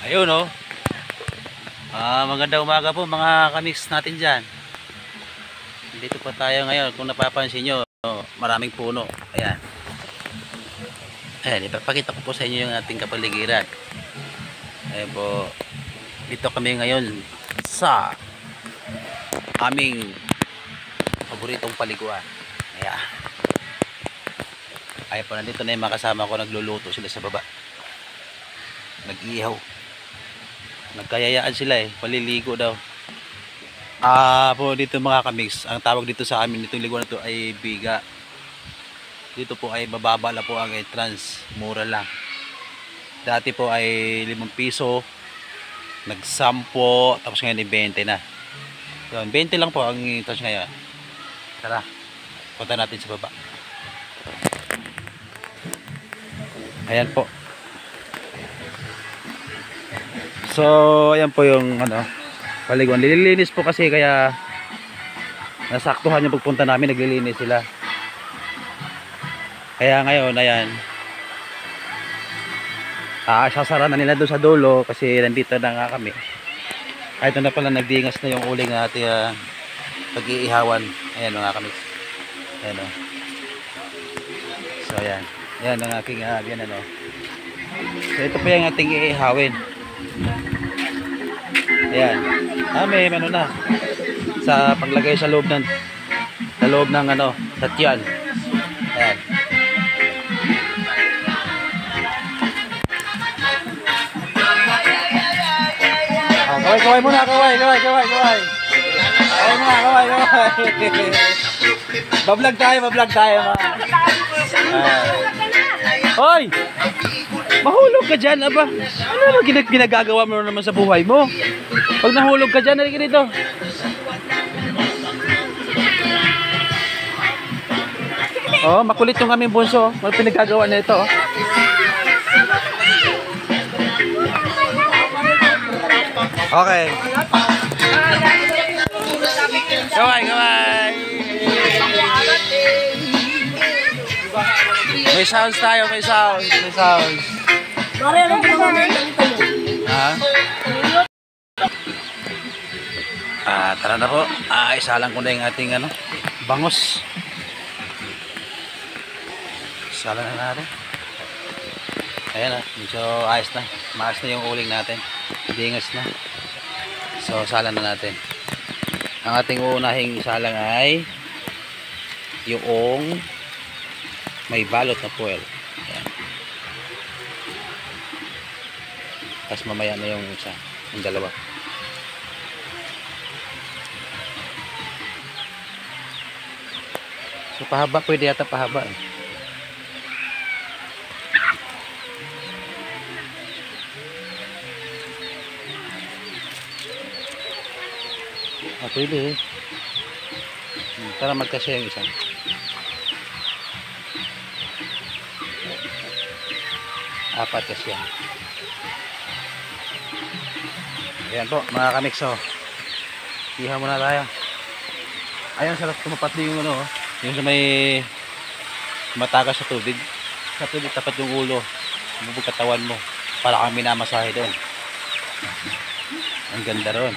Ayun oh. Magandang umaga po mga kamiks natin dyan. Dito po tayo ngayon. Kung napapansin nyo, maraming puno. Ayan. Ayan, ipapakita ko po sa inyo yung ating kapaligiran. Ayan po. Dito kami ngayon sa aming paboritong paliguan. Ayan. Ayan po, nandito na yung mga kasama ko. Nagluluto sila sa baba. Nag-ihaw. Nagkayayaan sila paliligo daw. Po dito mga kamiks, ang tawag dito sa amin nitong liguan na to ay biga. Dito po ay mababa lang po ang entrance, mura lang. Dati po ay 5 piso, nag-10, tapos ngayon ay 20 na. So, 20 lang po ang entrance ngayon. Tara, punta natin sa baba. Ayan po. So, ayan po yung paliguan. Nililinis po kasi kaya nasaktuhan yung pagpunta namin, naglilinis sila. Kaya ngayon, ayan. Sasara na nila doon sa dulo kasi nandito na nga kami. Ito na pala, nagdingas na yung uling natin pag-iihawan. Ayan mga kami. Ayan o. So, ayan. Ayan ang aking So, ito pa yung ating iihawin. Ayan. May na sa paglagay sa loob ng satyan. Ayan. Kaway muna, kaway. Kaway muna, kaway. Bablog tayo mga. Hoy! Mahulog ka dyan, aba. Ano naman ginagagawa mo naman sa buhay mo? Pag nahulog ka dyan, halika dito. Makulit yung aming bunso. Ano pinagagawa na ito? Okay. Kaway. May sounds tayo, may sounds. Tara na po. Isalang ko na yung ating bangos. Isalang na natin. Ayan medyo ayos na. Maayos na yung uling natin. Dingas na. So, salang na natin. Ang ating unahing isalang ay yung may balot na foil. Ayan. Tapos mamaya na yung isa, yung dalawa. So pahaba, pwede yata pahaba pwede para magkasya yung isa. Apat kasi yan. Ayan po mga kamikso. Iha muna tayo. Ayan, sarap tumapatli yung yung sa may matagas sa tubig. Sa tubig tapat yung ulo, bubog katawan mo para kami minamasahe doon. Ang ganda ron.